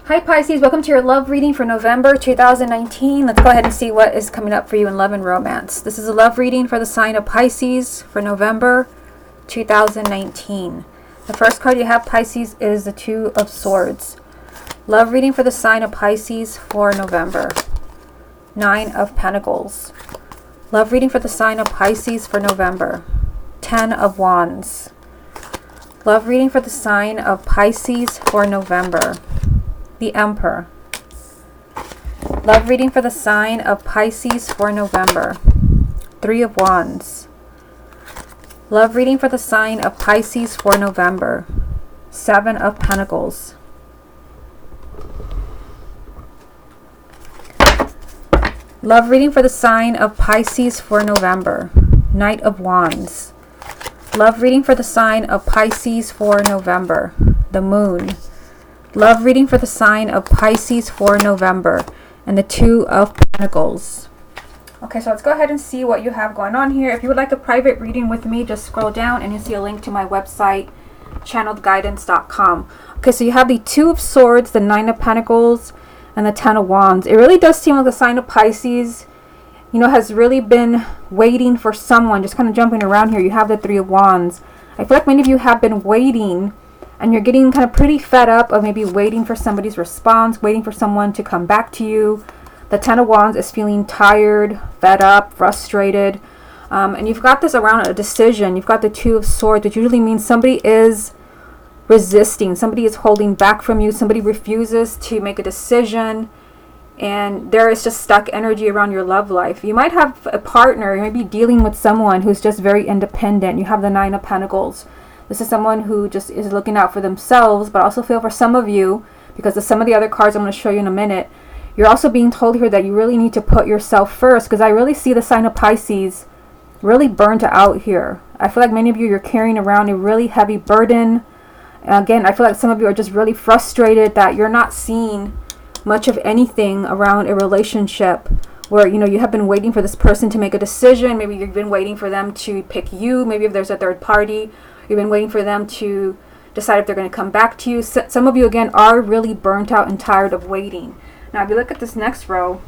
Hi Pisces, welcome to your love reading for November 2019. Let's go ahead and see what is coming up for you in love and romance. This is a love reading for the sign of Pisces for November 2019. The first card you have, Pisces, is the Two of Swords. Love reading for the sign of Pisces for November. Nine of Pentacles. Love reading for the sign of Pisces for November. 10 of Wands. Love reading for the sign of Pisces for November. The Emperor. Love reading for the sign of Pisces for November. Three of Wands. Love reading for the sign of Pisces for November. Seven of Pentacles. Love reading for the sign of Pisces for November. Knight of Wands. Love reading for the sign of Pisces for November. The Moon. Love reading for the sign of Pisces for November. And the Two of Pentacles. Okay, so let's go ahead and see what you have going on here. If you would like a private reading with me, just scroll down and you'll see a link to my website, channeledguidance.com. Okay, so you have the Two of Swords, the Nine of Pentacles, and the Ten of Wands. It really does seem like the sign of Pisces, you know, has really been waiting for someone. Just kind of jumping around here. You have the Three of Wands. I feel like many of you have been waiting and you're getting kind of pretty fed up of maybe waiting for somebody's response, waiting for someone to come back to you. The Ten of Wands is feeling tired, fed up, frustrated. And you've got this around a decision. You've got the Two of Swords, which usually means somebody is resisting. Somebody is holding back from you. Somebody refuses to make a decision. And there is just stuck energy around your love life. You might have a partner. You might be dealing with someone who's just very independent. You have the Nine of Pentacles. This is someone who just is looking out for themselves, but I also feel for some of you, because of some of the other cards I'm going to show you in a minute, you're also being told here that you really need to put yourself first, because I really see the sign of Pisces really burnt out here. I feel like many of you, you're carrying around a really heavy burden. Again, I feel like some of you are just really frustrated that you're not seeing much of anything around a relationship where, you know, you have been waiting for this person to make a decision. Maybe you've been waiting for them to pick you. Maybe if there's a third party, you've been waiting for them to decide if they're going to come back to you. Some of you, again, are really burnt out and tired of waiting. Now, if you look at this next row,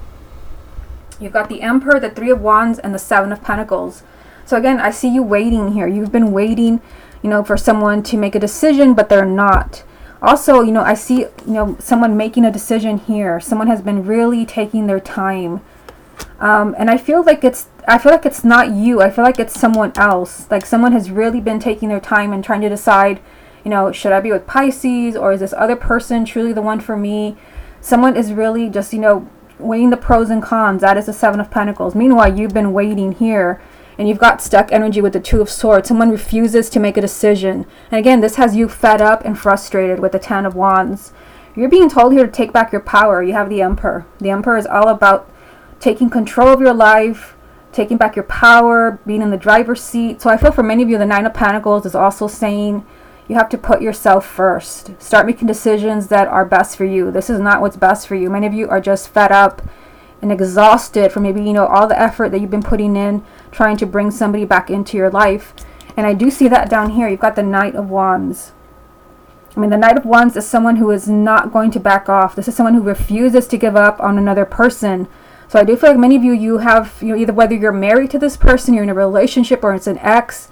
you've got the Emperor, the Three of Wands, and the Seven of Pentacles. So again, I see you waiting here. You've been waiting, you know, for someone to make a decision, but they're not. Also, you know, I see, you know, someone making a decision here. Someone has been really taking their time. And I feel like it's not you. I feel like it's someone else. Like someone has really been taking their time and trying to decide, you know, should I be with Pisces, or is this other person truly the one for me? Someone is really just, you know, weighing the pros and cons. That is the Seven of Pentacles. Meanwhile, you've been waiting here and you've got stuck energy with the Two of Swords. Someone refuses to make a decision. And again, this has you fed up and frustrated with the Ten of Wands. You're being told here to take back your power. You have the Emperor. The Emperor is all about taking control of your life, taking back your power, being in the driver's seat. So I feel for many of you, the Nine of Pentacles is also saying you have to put yourself first. Start making decisions that are best for you. This is not what's best for you. Many of you are just fed up and exhausted from maybe, you know, all the effort that you've been putting in trying to bring somebody back into your life. And I do see that down here. You've got the Knight of Wands. I mean, the Knight of Wands is someone who is not going to back off. This is someone who refuses to give up on another person. So I do feel like many of you, you have, you know, either whether you're married to this person, you're in a relationship, or it's an ex,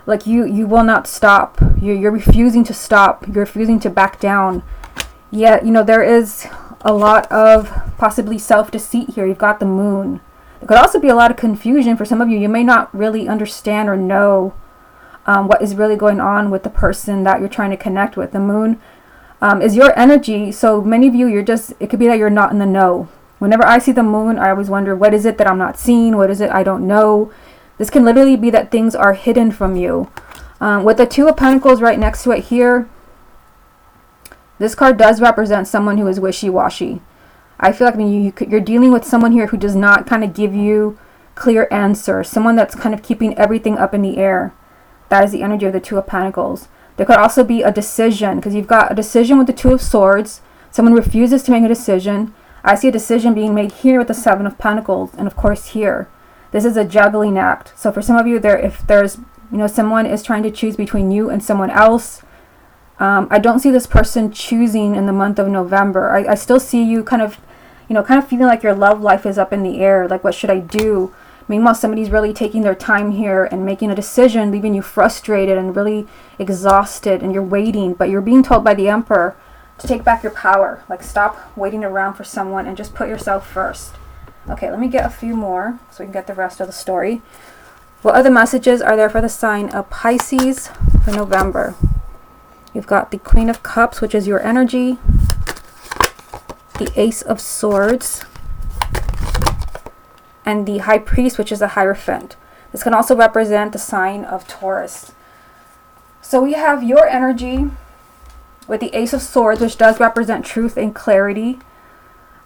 like you will not stop. You're refusing to stop. You're refusing to back down. Yet, you know, there is a lot of possibly self-deceit here. You've got the Moon. There could also be a lot of confusion for some of you. You may not really understand or know what is really going on with the person that you're trying to connect with. The Moon is your energy. So many of you, it could be that you're not in the know. Whenever I see the Moon, I always wonder, what is it that I'm not seeing? What is it I don't know? This can literally be that things are hidden from you. With the Two of Pentacles right next to it here, this card does represent someone who is wishy-washy. I feel like, I mean, you're dealing with someone here who does not kind of give you clear answers. Someone that's kind of keeping everything up in the air. That is the energy of the Two of Pentacles. There could also be a decision, because you've got a decision with the Two of Swords. Someone refuses to make a decision. I see a decision being made here with the Seven of Pentacles, and of course here. This is a juggling act. So for some of you, if there's, you know, someone is trying to choose between you and someone else, I don't see this person choosing in the month of November. I still see you kind of feeling like your love life is up in the air. Like, what should I do? Meanwhile, somebody's really taking their time here and making a decision, leaving you frustrated and really exhausted, and you're waiting. But you're being told by the Emperor to take back your power. Like, stop waiting around for someone and just put yourself first. Okay, let me get a few more so we can get the rest of the story. What other messages are there for the sign of Pisces for November? You've got the Queen of Cups, which is your energy, the Ace of Swords, and the High Priest, which is a Hierophant. This can also represent the sign of Taurus. So we have your energy with the Ace of Swords, which does represent truth and clarity.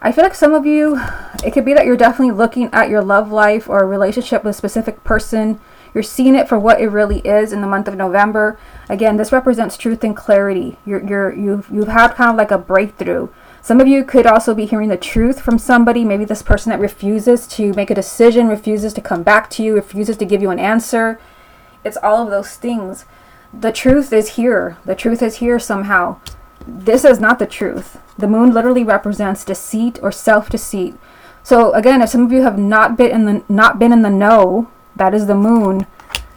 I feel like some of you, it could be that you're definitely looking at your love life or a relationship with a specific person. You're seeing it for what it really is in the month of November. Again, this represents truth and clarity. You've had kind of like a breakthrough. Some of you could also be hearing the truth from somebody, maybe this person that refuses to make a decision, refuses to come back to you, refuses to give you an answer. It's all of those things. The truth is here. The truth is here somehow. This is not the truth. The moon literally represents deceit or self-deceit. So again, if some of you have not been in the know, that is the moon,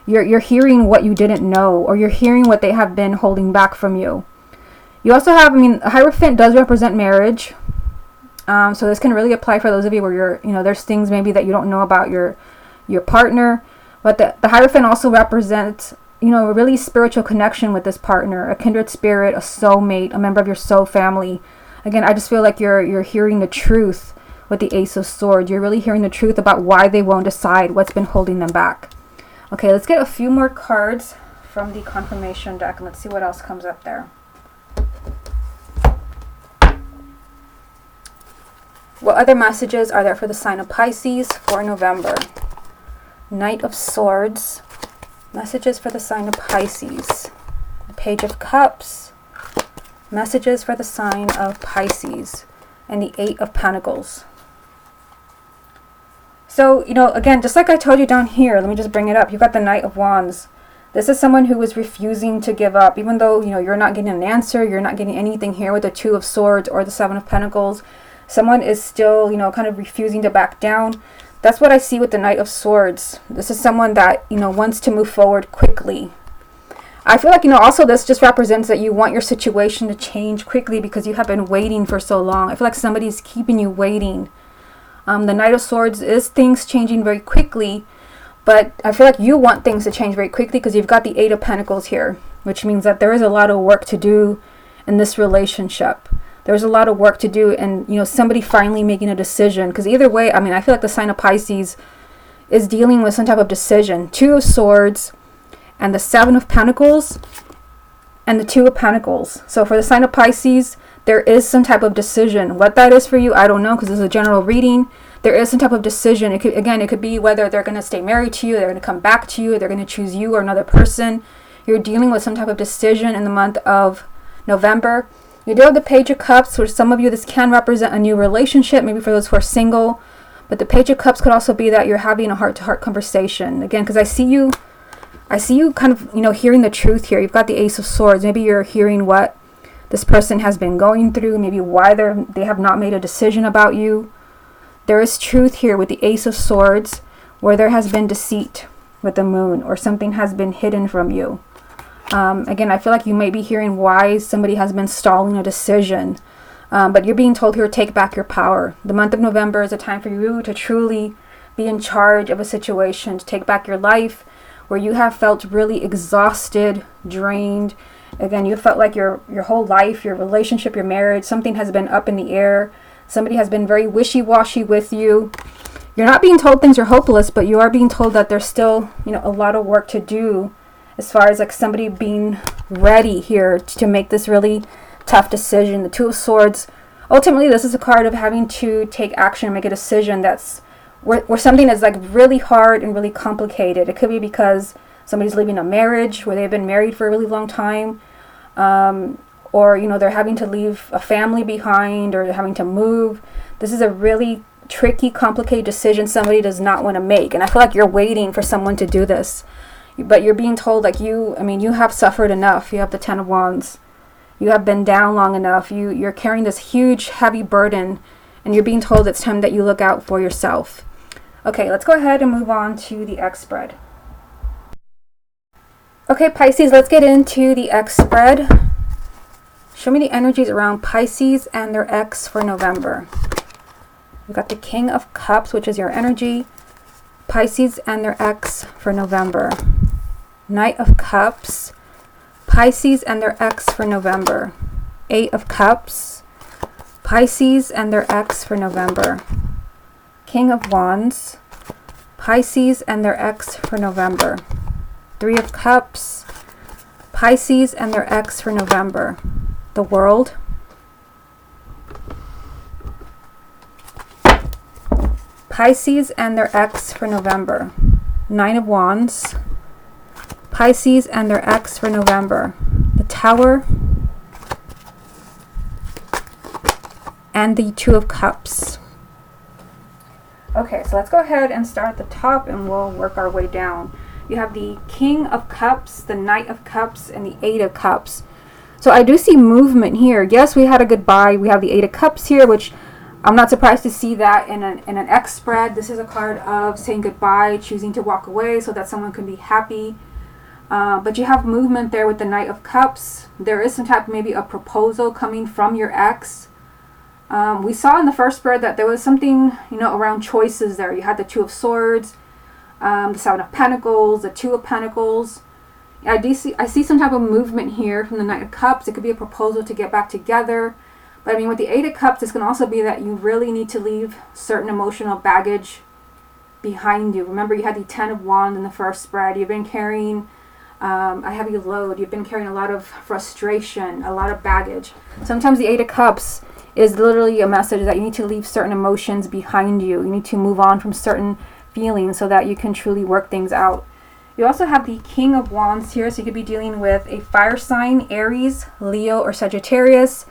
you're hearing what you didn't know, or you're hearing what they have been holding back from you. You also have, a Hierophant does represent marriage. So this can really apply for those of you where there's things maybe that you don't know about your partner. But the Hierophant also represents, a really spiritual connection with this partner, a kindred spirit, a soulmate, a member of your soul family. Again, I just feel like you're hearing the truth with the Ace of Swords. You're really hearing the truth about why they won't decide, what's been holding them back. Okay, let's get a few more cards from the confirmation deck, and let's see what else comes up there. What other messages are there for the sign of Pisces for November? Knight of Swords. Messages for the sign of Pisces. The Page of Cups. Messages for the sign of Pisces. And the Eight of Pentacles. So, again, just like I told you down here, let me just bring it up. You've got the Knight of Wands. This is someone who is refusing to give up. Even though, you're not getting an answer, you're not getting anything here with the Two of Swords or the Seven of Pentacles. Someone is still, kind of refusing to back down. That's what I see with the Knight of Swords. This is someone that, wants to move forward quickly. I feel like, also this just represents that you want your situation to change quickly because you have been waiting for so long. I feel like somebody's keeping you waiting. The Knight of Swords is things changing very quickly, but I feel like you want things to change very quickly because you've got the Eight of Pentacles here, which means that there is a lot of work to do in this relationship. There's a lot of work to do, and somebody finally making a decision, because either way, I feel like the sign of Pisces is dealing with some type of decision. Two of Swords and the Seven of Pentacles and the Two of Pentacles. So for the sign of Pisces, there is some type of decision. What that is for you, I don't know, because this is a general reading. There is some type of decision. It could be whether they're going to stay married to you, they're going to come back to you, they're going to choose you or another person. You're dealing with some type of decision in the month of November. You do have the Page of Cups, which some of you, this can represent a new relationship, maybe for those who are single. But the Page of Cups could also be that you're having a heart-to-heart conversation. Again, because I see you kind of, hearing the truth here. You've got the Ace of Swords. Maybe you're hearing what this person has been going through, maybe why they have not made a decision about you. There is truth here with the Ace of Swords, where there has been deceit with the Moon, or something has been hidden from you. Again, I feel like you might be hearing why somebody has been stalling a decision. But you're being told here, take back your power. The month of November is a time for you to truly be in charge of a situation, to take back your life, where you have felt really exhausted, drained. Again, you felt like your whole life, your relationship, your marriage, something has been up in the air. Somebody has been very wishy-washy with you. You're not being told things are hopeless, but you are being told that there's still, a lot of work to do, as far as like somebody being ready here to make this really tough decision. The Two of Swords, ultimately this is a card of having to take action and make a decision that's where something is like really hard and really complicated. It could be because somebody's leaving a marriage where they've been married for a really long time, or they're having to leave a family behind, or they're having to move. This is a really tricky, complicated decision somebody does not want to make, and I feel like you're waiting for someone to do this. But you're being told, like, you have suffered enough. You have the Ten of Wands. You have been down long enough. You're carrying this huge, heavy burden, and you're being told it's time that you look out for yourself. Okay, let's go ahead and move on to the X spread. Okay, Pisces, let's get into the X spread. Show me the energies around Pisces and their X for November. We've got the King of Cups, which is your energy. Pisces and their X for November. Knight of Cups. Pisces and their X for November. Eight of Cups. Pisces and their X for November. King of Wands. Pisces and their X for November. Three of Cups. Pisces and their X for November. The World. Pisces and their X for November. Nine of Wands. Pisces and their X for November. The Tower. And the Two of Cups. Okay, so let's go ahead and start at the top and we'll work our way down. You have the King of Cups, the Knight of Cups, and the Eight of Cups. So I do see movement here. Yes, we had a goodbye. We have the Eight of Cups here, which I'm not surprised to see that in an X spread. This is a card of saying goodbye, choosing to walk away so that someone can be happy. But you have movement there with the Knight of Cups. There is some type, maybe a proposal coming from your ex. We saw in the first spread that there was something, around choices there. You had the Two of Swords, the Seven of Pentacles, the Two of Pentacles. I see some type of movement here from the Knight of Cups. It could be a proposal to get back together. But I mean, with the Eight of Cups, this can also be that you really need to leave certain emotional baggage behind you. Remember, you had the Ten of Wands in the first spread. You've been carrying a heavy load. You've been carrying a lot of frustration, a lot of baggage. Sometimes the Eight of Cups is literally a message that you need to leave certain emotions behind you. You need to move on from certain feelings so that you can truly work things out. You also have the King of Wands here, so you could be dealing with a fire sign, Aries, Leo, or Sagittarius,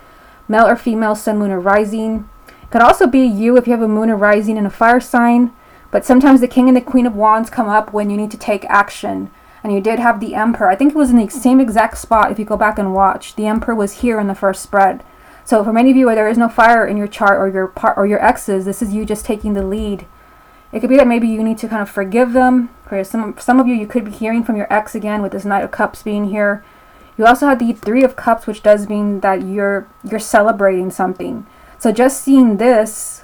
male or female, sun, moon, or rising. It could also be you if you have a moon or rising in a fire sign, but sometimes the King and the Queen of Wands come up when you need to take action. And you did have the Emperor. I think it was in the same exact spot if you go back and watch. The Emperor was here in the first spread. So for many of you where there is no fire in your chart or your exes, this is you just taking the lead. It could be that maybe you need to kind of forgive them. For some of you, you could be hearing from your ex again with this Knight of Cups being here. You also have the Three of Cups, which does mean that you're celebrating something. So just seeing this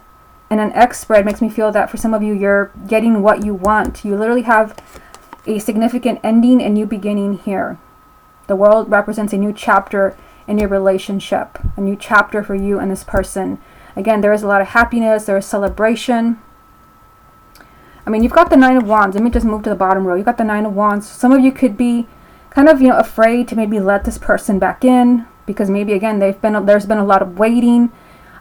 in an X spread makes me feel that for some of you, you're getting what you want. You literally have a significant ending and new beginning here. The World represents a new chapter in your relationship, a new chapter for you and this person. Again, there is a lot of happiness, there is celebration. I mean, you've got the Nine of Wands. Let me just move to the bottom row. You've got the Nine of Wands. Some of you could be kind of, afraid to maybe let this person back in because maybe, again, there's been a lot of waiting.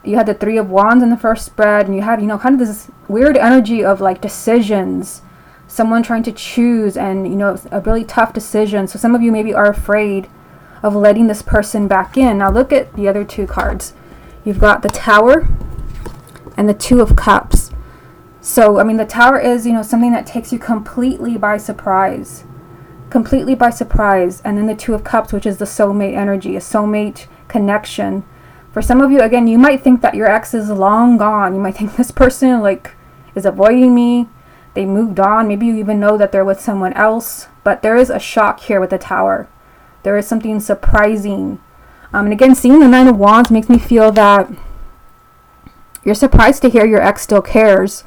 You had the Three of Wands in the first spread, and you had, kind of this weird energy of like decisions, someone trying to choose and, a really tough decision. So some of you maybe are afraid of letting this person back in. Now look at the other two cards. You've got the Tower and the Two of Cups. So, I mean, the Tower is, something that takes you completely by surprise. Completely by surprise. And then the Two of Cups, which is the soulmate energy, a soulmate connection. For some of you, again, you might think that your ex is long gone. You might think this person, is avoiding me. They moved on. Maybe you even know that they're with someone else. But there is a shock here with the Tower. There is something surprising. And again, seeing the Nine of Wands makes me feel that you're surprised to hear your ex still cares.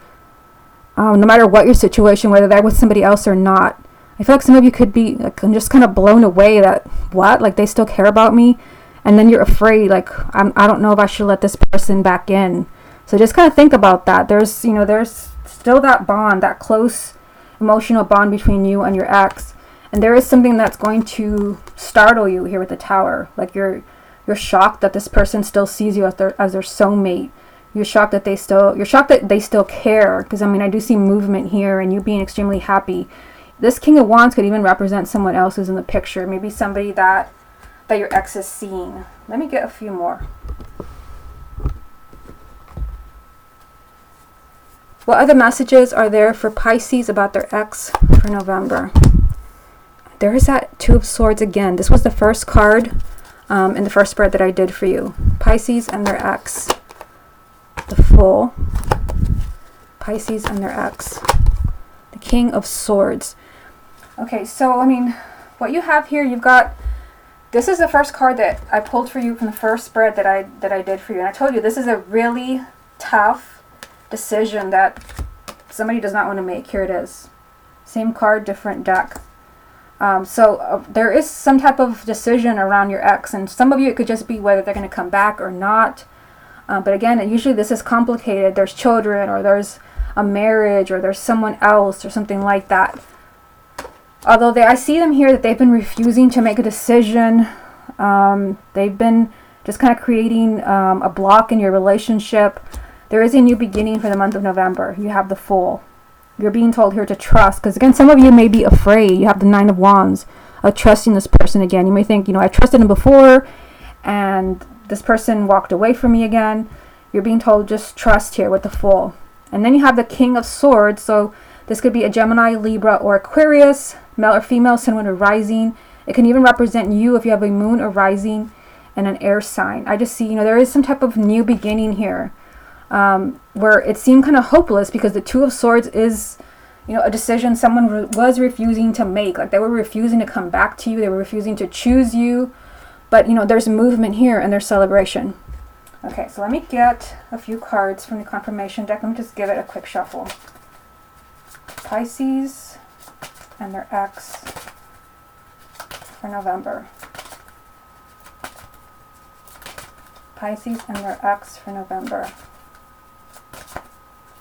No matter what your situation, whether they're with somebody else or not. I feel like some of you could be just kind of blown away that, what? They still care about me? And then you're afraid, I don't know if I should let this person back in. So just kind of think about that. There's still that bond, that close emotional bond between you and your ex. And there is something that's going to startle you here with the Tower. You're shocked that this person still sees you as their soulmate. You're shocked that they still care. Because, I do see movement here and you being extremely happy. This King of Wands could even represent someone else who's in the picture. Maybe somebody that your ex is seeing. Let me get a few more. What other messages are there for Pisces about their ex for November? There is that Two of Swords again. This was the first card in the first spread that I did for you. Pisces and their ex. The Fool. Pisces and their ex. The King of Swords. Okay, so, I mean, what you have here, you've got... This is the first card that I pulled for you from the first spread that I did for you. And I told you, this is a really tough decision that somebody does not want to make. Here it is. Same card, different deck. There is some type of decision around your ex. And some of you, it could just be whether they're going to come back or not. But again, usually this is complicated. There's children, or there's a marriage, or there's someone else, or something like that. Although I see them here that they've been refusing to make a decision. They've been just kind of creating a block in your relationship. There is a new beginning for the month of November. You have the Fool. You're being told here to trust. Because again, some of you may be afraid. You have the Nine of Wands of trusting this person again. You may think, you know, I trusted him before and this person walked away from me again. You're being told just trust here with the Fool. And then you have the King of Swords. So this could be a Gemini, Libra, or Aquarius, male or female, sun, moon, or rising. It can even represent you if you have a moon or rising and an air sign. I just see, you know, there is some type of new beginning here where it seemed kind of hopeless because the Two of Swords is, you know, a decision someone was refusing to make. Like they were refusing to come back to you. They were refusing to choose you. But, you know, there's movement here and there's celebration. Okay, so let me get a few cards from the confirmation deck. Let me just give it a quick shuffle. Pisces and their ex for November. Pisces and their ex for November.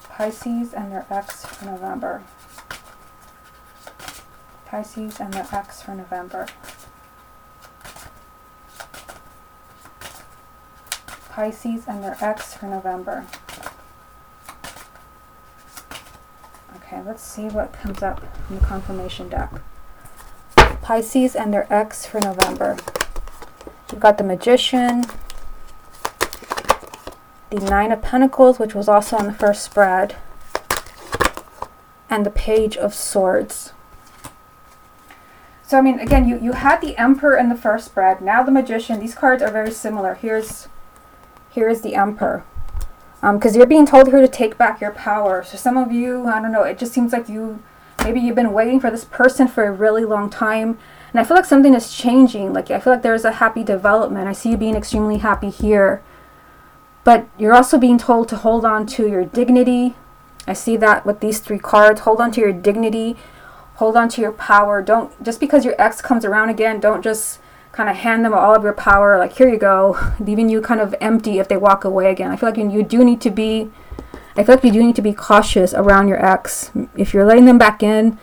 Pisces and their ex for November. Pisces and their ex for November. Pisces and their ex for November. Okay, let's see what comes up from the confirmation deck. Pisces and their ex for November. You've got the Magician, the Nine of Pentacles, which was also on the first spread, and the Page of Swords. So, I mean, again, you had the Emperor in the first spread. Now the Magician. These cards are very similar. Here's the Emperor. Because you're being told here to take back your power. So some of you, I don't know, it just seems like maybe you've been waiting for this person for a really long time. And I feel like something is changing. Like, I feel like there's a happy development. I see you being extremely happy here. But you're also being told to hold on to your dignity. I see that with these three cards. Hold on to your dignity. Hold on to your power. Don't, just because your ex comes around again, don't just kind of hand them all of your power, like, here you go, leaving you kind of empty if they walk away again. I feel like you do need to be cautious around your ex. If you're letting them back in,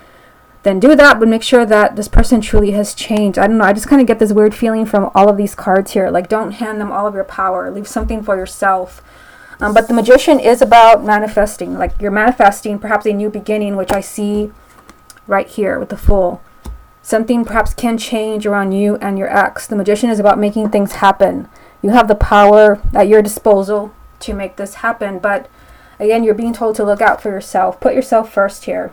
then do that, but make sure that this person truly has changed. I don't know, I just kind of get this weird feeling from all of these cards here. Like, don't hand them all of your power. Leave something for yourself. But the Magician is about manifesting. Like, you're manifesting perhaps a new beginning, which I see right here with the Fool. Something perhaps can change around you and your ex. The Magician is about making things happen. You have the power at your disposal to make this happen. But again, you're being told to look out for yourself. Put yourself first here.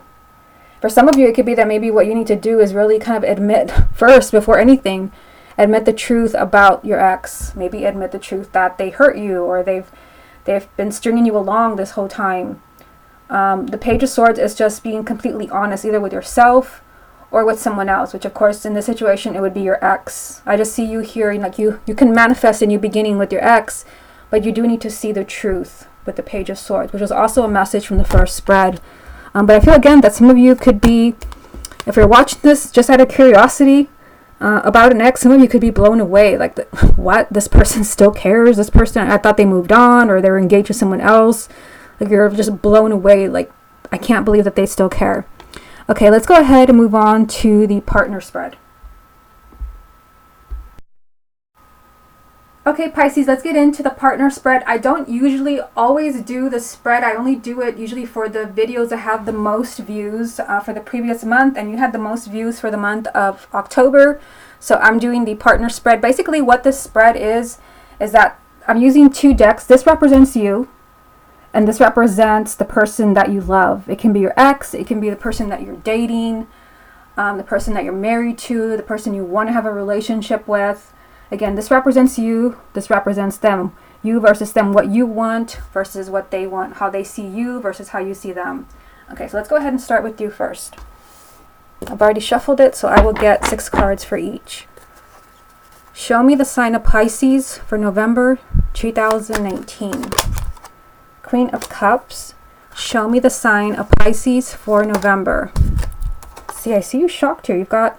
For some of you, it could be that maybe what you need to do is really kind of admit first, before anything, admit the truth about your ex. Maybe admit the truth that they hurt you, or they've been stringing you along this whole time. The Page of Swords is just being completely honest, either with yourself or with someone else, which of course in this situation it would be your ex. I just see you here, like you can manifest a new beginning with your ex, but you do need to see the truth with the Page of Swords, which was also a message from the first spread. But I feel again that some of you could be, if you're watching this just out of curiosity about an ex, some of you could be blown away. Like, what? This person still cares? This person, I thought they moved on, or they're engaged with someone else. Like, you're just blown away. Like, I can't believe that they still care. Okay, let's go ahead and move on to the partner spread. Okay, Pisces, let's get into the partner spread. I don't usually always do the spread. I only do it usually for the videos that have the most views for the previous month, and you had the most views for the month of October. So I'm doing the partner spread. Basically, what this spread is that I'm using two decks. This represents you, and this represents the person that you love. It can be your ex, it can be the person that you're dating, the person that you're married to, the person you want to have a relationship with. Again, this represents you, this represents them. You versus them, what you want versus what they want, how they see you versus how you see them. Okay, so let's go ahead and start with you first. I've already shuffled it, so I will get 6 cards for each. Show me the sign of Pisces for November 2019. Queen of Cups. Show me the sign of Pisces for November. See, I see you shocked here. You've got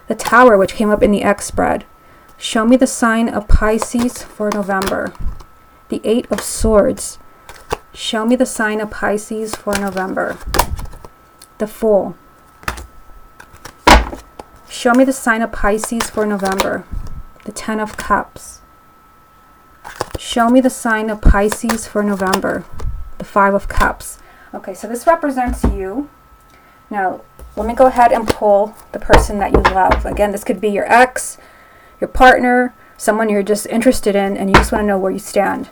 the Tower, which came up in the X spread. Show me the sign of Pisces for November. The 8 of Swords. Show me the sign of Pisces for November. The Fool. Show me the sign of Pisces for November. The 10 of Cups. Show me the sign of Pisces for November. The 5 of Cups. Okay, so this represents you. Now, let me go ahead and pull the person that you love. Again, this could be your ex, your partner, someone you're just interested in, and you just want to know where you stand.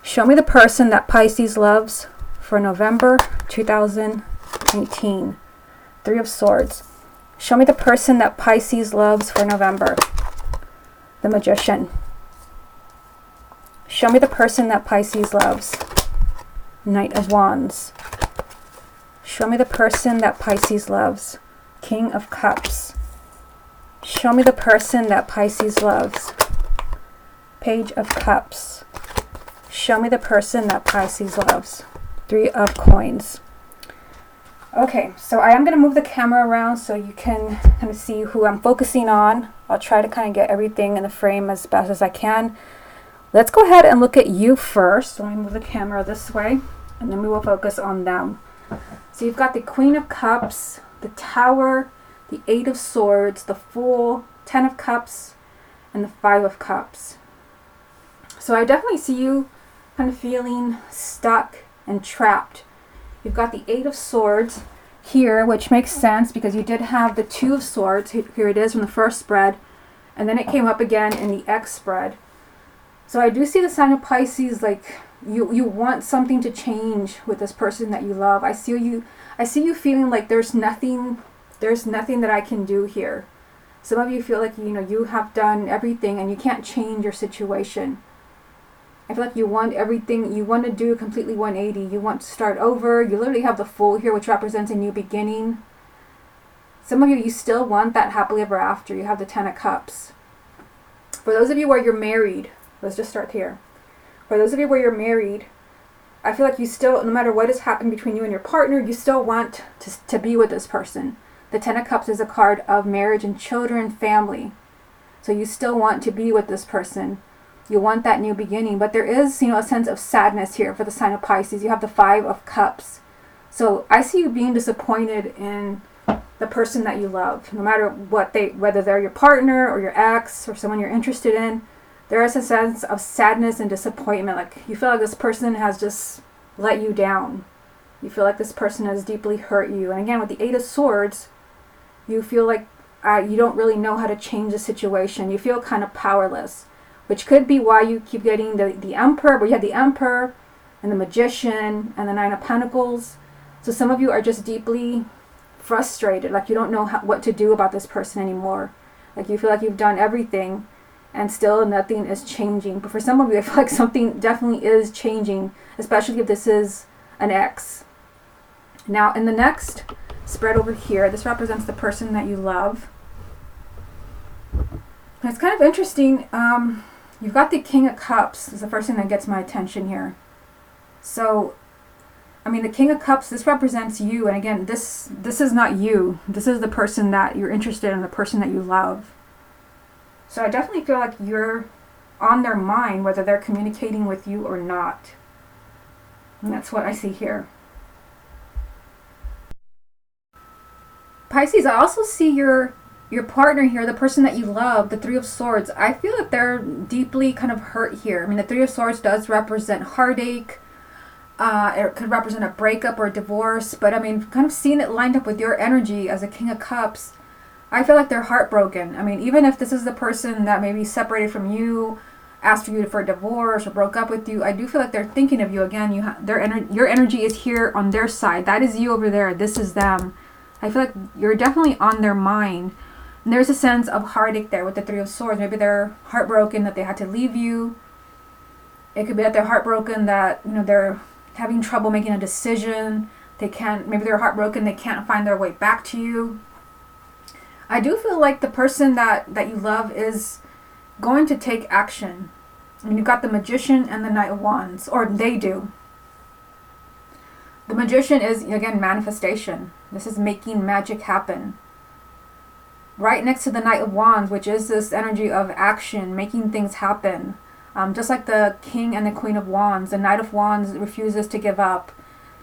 Show me the person that Pisces loves for November 2018. 3 of Swords. Show me the person that Pisces loves for November. The Magician. Show me the person that Pisces loves. Knight of Wands. Show me the person that Pisces loves. King of Cups. Show me the person that Pisces loves. Page of Cups. Show me the person that Pisces loves. 3 of Coins. Okay, so I am going to move the camera around so you can kind of see who I'm focusing on. I'll try to kind of get everything in the frame as best as I can. Let's go ahead and look at you first. So let me move the camera this way, and then we will focus on them. So you've got the Queen of Cups, the Tower, the 8 of Swords, the Fool, 10 of Cups, and the 5 of Cups. So I definitely see you kind of feeling stuck and trapped. You've got the 8 of Swords here, which makes sense because you did have the 2 of Swords. Here it is from the first spread, and then it came up again in the X spread. So I do see the sign of Pisces, like you want something to change with this person that you love. I see you feeling like there's nothing that I can do here. Some of you feel like you have done everything and you can't change your situation. I feel like you want everything, you want to do completely 180. You want to start over. You literally have the Fool here, which represents a new beginning. Some of you still want that happily ever after. You have the 10 of Cups. For those of you where you're married, let's just start here. For those of you where you're married, I feel like you still, no matter what has happened between you and your partner, you still want to be with this person. The 10 of Cups is a card of marriage and children, family. So you still want to be with this person. You want that new beginning, but there is, a sense of sadness here for the sign of Pisces. You have the 5 of Cups. So I see you being disappointed in the person that you love, no matter whether they're your partner or your ex or someone you're interested in. There is a sense of sadness and disappointment. Like you feel like this person has just let you down. You feel like this person has deeply hurt you. And again, with the 8 of Swords, you feel like you don't really know how to change the situation. You feel kind of powerless, which could be why you keep getting the Emperor, but you had the Emperor and the Magician and the 9 of Pentacles. So some of you are just deeply frustrated, like you don't know what to do about this person anymore. Like you feel like you've done everything and still nothing is changing. But for some of you, I feel like something definitely is changing, especially if this is an ex. Now, in the next spread over here, this represents the person that you love. And it's kind of interesting. You've got the King of Cups is the first thing that gets my attention here. So, I mean, the King of Cups, this represents you. And again, this is not you. This is the person that you're interested in, the person that you love. So I definitely feel like you're on their mind, whether they're communicating with you or not. And that's what I see here. Pisces, I also see your partner here, the person that you love, the 3 of Swords. I feel like they're deeply kind of hurt here. I mean, the 3 of Swords does represent heartache. It could represent a breakup or a divorce. But I mean, kind of seeing it lined up with your energy as a King of Cups, I feel like they're heartbroken. I mean, even if this is the person that maybe separated from you, asked you for a divorce or broke up with you, I do feel like they're thinking of you again. Your energy is here on their side. That is you over there. This is them. I feel like you're definitely on their mind. And there's a sense of heartache there with the Three of Swords. Maybe they're heartbroken that they had to leave you. It could be that they're heartbroken that, you know, they're having trouble making a decision. They can't, maybe they're heartbroken, they can't find their way back to you. I do feel like the person that you love is going to take action. I mean, you've got the Magician and the Knight of Wands, or they do. The Magician is, again, manifestation. This is making magic happen. Right next to the Knight of Wands, which is this energy of action, making things happen. Just like the King and the Queen of Wands, the Knight of Wands refuses to give up.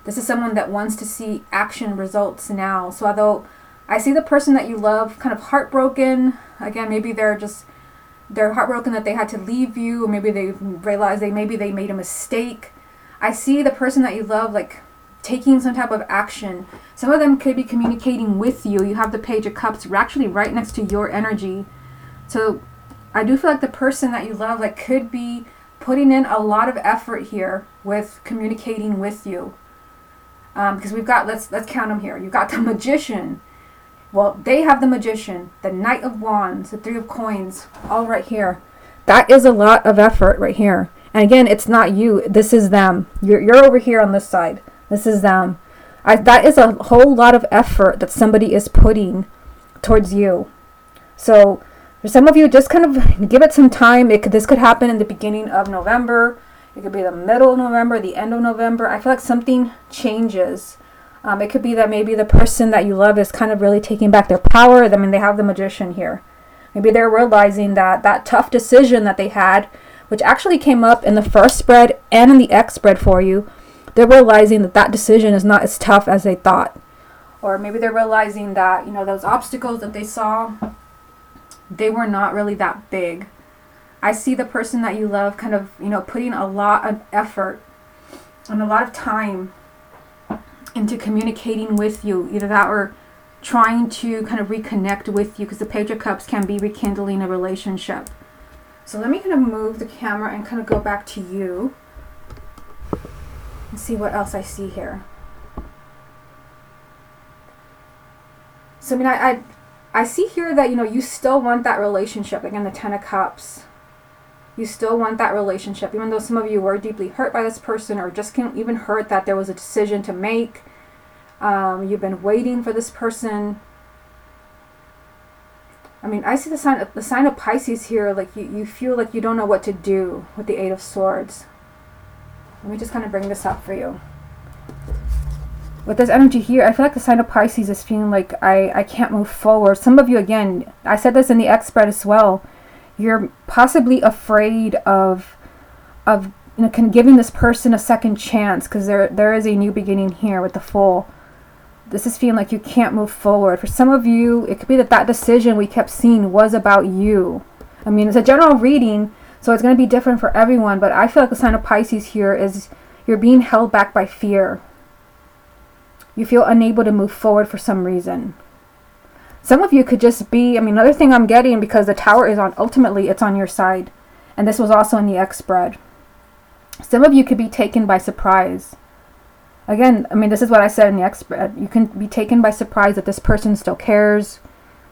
This is someone that wants to see action results now. So although I see the person that you love kind of heartbroken, again, maybe they're heartbroken that they had to leave you, or maybe they realized maybe they made a mistake. I see the person that you love like taking some type of action. Some of them could be communicating with you. You have the Page of Cups actually right next to your energy. So I do feel like the person that you love like could be putting in a lot of effort here with communicating with you. Because we've got, let's count them here. You've got the Magician. Well, they have the Magician, the Knight of Wands, the Three of Coins, all right here. That is a lot of effort right here. And again, it's not you. This is them. You're over here on this side. This is them. That is a whole lot of effort that somebody is putting towards you. So for some of you, just kind of give it some time. This could happen in the beginning of November. It could be the middle of November, the end of November. I feel like something changes. It could be that maybe the person that you love is kind of really taking back their power. I mean, they have the Magician here. Maybe they're realizing that tough decision that they had, which actually came up in the first spread and in the X spread for you, they're realizing that decision is not as tough as they thought. Or maybe they're realizing that, you know, those obstacles that they saw, they were not really that big. I see the person that you love kind of, you know, putting a lot of effort and a lot of time into communicating with you. Either that or trying to kind of reconnect with you, because the Page of Cups can be rekindling a relationship. So let me kind of move the camera and kind of go back to you and see what else I see here. So I mean, I see here that, you know, you still want that relationship. Again, the Ten of Cups. You still want that relationship, even though some of you were deeply hurt by this person, or just can't even hurt that there was a decision to make. You've been waiting for this person. I mean, I see the sign of Pisces here. Like you feel like you don't know what to do with the Eight of Swords. Let me just kind of bring this up for you. With this energy here, I feel like the sign of Pisces is feeling like I can't move forward. Some of you, again, I said this in the X spread as well. You're possibly afraid of you know, giving this person a second chance, because there is a new beginning here with the Fool. This is feeling like you can't move forward. For some of you, it could be that decision we kept seeing was about you. I mean, it's a general reading, so it's going to be different for everyone, but I feel like the sign of Pisces here is you're being held back by fear. You feel unable to move forward for some reason. Some of you could just be, I mean, another thing I'm getting, because the Tower is on, ultimately it's on your side. And this was also in the X spread. Some of you could be taken by surprise. Again, I mean, this is what I said in the X spread. You can be taken by surprise that this person still cares.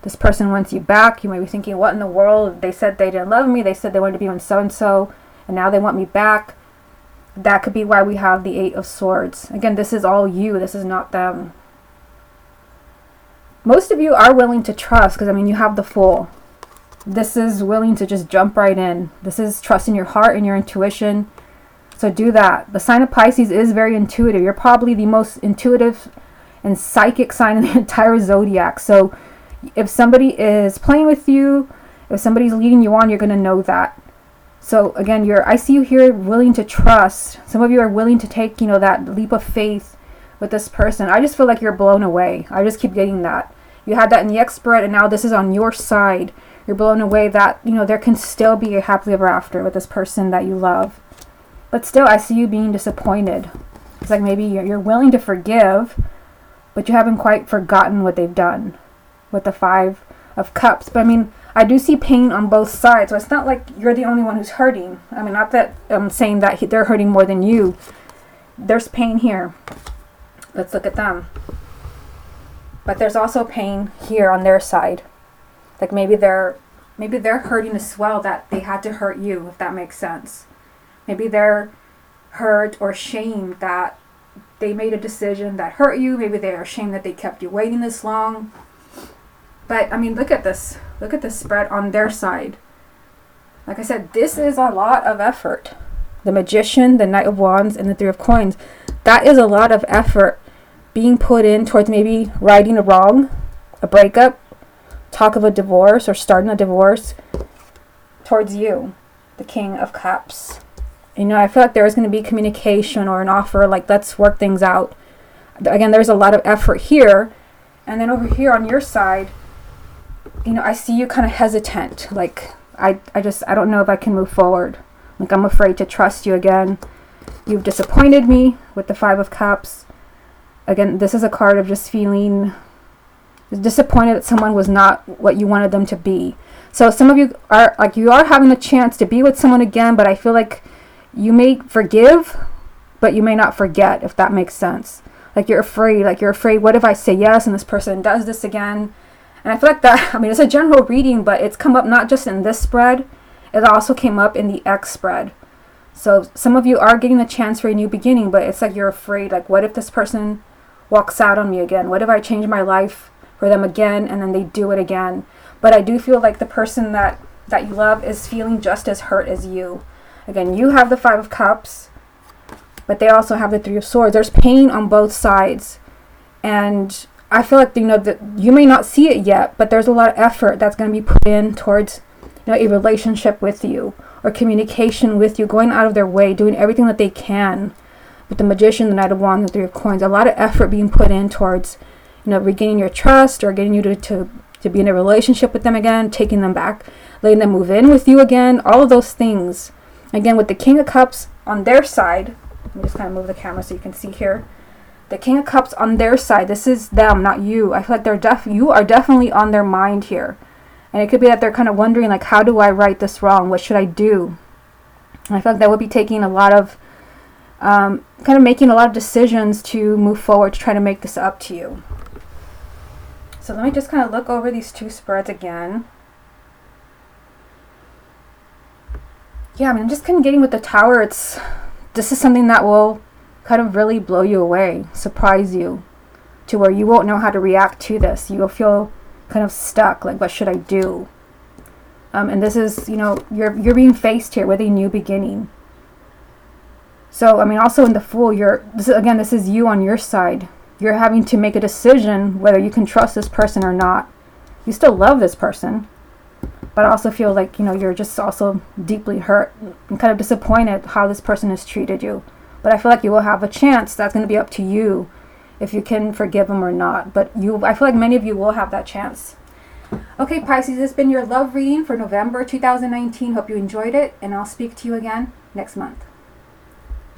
This person wants you back. You might be thinking, what in the world? They said they didn't love me. They said they wanted to be with so-and-so. And now they want me back. That could be why we have the Eight of Swords. Again, this is all you. This is not them. Most of you are willing to trust, because, I mean, you have the Fool. This is willing to just jump right in. This is trusting your heart and your intuition. So do that. The sign of Pisces is very intuitive. You're probably the most intuitive and psychic sign in the entire zodiac. So if somebody is playing with you, if somebody's leading you on, you're going to know that. So again, I see you here willing to trust. Some of you are willing to take, you know, that leap of faith with this person. I just feel like you're blown away. I just keep getting that. You had that in the X spread, and now this is on your side. You're blown away that, you know, there can still be a happily ever after with this person that you love. But still, I see you being disappointed. It's like maybe you're willing to forgive, but you haven't quite forgotten what they've done with the Five of Cups. But I mean, I do see pain on both sides. So it's not like you're the only one who's hurting. I mean, not that I'm saying that they're hurting more than you. There's pain here. Let's look at them. But there's also pain here on their side. Like maybe they're hurting as well that they had to hurt you, if that makes sense. Maybe they're hurt or ashamed that they made a decision that hurt you. Maybe they're ashamed that they kept you waiting this long. But I mean, look at this. Look at this spread on their side. Like I said, this is a lot of effort. The Magician, the Knight of Wands, and the Three of Coins. That is a lot of effort being put in towards maybe righting a wrong, a breakup, talk of a divorce, or starting a divorce towards you, the King of Cups. You know, I feel like there is going to be communication or an offer, like let's work things out. Again, there's a lot of effort here. And then over here on your side, you know, I see you kind of hesitant. Like, I don't know if I can move forward. Like, I'm afraid to trust you again. You've disappointed me with the Five of Cups. Again, this is a card of just feeling disappointed that someone was not what you wanted them to be. So some of you are having a chance to be with someone again, but I feel like you may forgive, but you may not forget, if that makes sense. Like you're afraid, what if I say yes and this person does this again? And I feel like that, I mean, it's a general reading, but it's come up not just in this spread, it also came up in the X spread. So some of you are getting a chance for a new beginning, but it's like you're afraid, like what if this person walks out on me again? What if I change my life for them again and then they do it again? But I do feel like the person that you love is feeling just as hurt as you. Again, you have the Five of Cups, but they also have the Three of Swords. There's pain on both sides. And I feel like, you know, that you may not see it yet, but there's a lot of effort that's going to be put in towards, you know, a relationship with you or communication with you, going out of their way, doing everything that they can. With the Magician, the Knight of Wands, the Three of Coins, a lot of effort being put in towards, you know, regaining your trust or getting you to be in a relationship with them again, taking them back, letting them move in with you again, all of those things. Again, with the King of Cups on their side, let me just kind of move the camera so you can see here. The King of Cups on their side, this is them, not you. I feel like you are definitely on their mind here. And it could be that they're kind of wondering, like, how do I right this wrong? What should I do? And I feel like that would be taking a lot of, kind of making a lot of decisions to move forward to try to make this up to you. So let me just kind of look over these two spreads again. Yeah, I mean, I'm just kind of getting with the Tower. This is something that will kind of really blow you away, surprise you, to where you won't know how to react to this. You will feel kind of stuck, like, what should I do? And this is, you know, you're being faced here with a new beginning. So, I mean, also in the Fool, this is you on your side. You're having to make a decision whether you can trust this person or not. You still love this person, but I also feel like, you know, you're just also deeply hurt and kind of disappointed how this person has treated you. But I feel like you will have a chance. That's going to be up to you if you can forgive them or not. But I feel like many of you will have that chance. Okay, Pisces, this has been your love reading for November 2019. Hope you enjoyed it, and I'll speak to you again next month.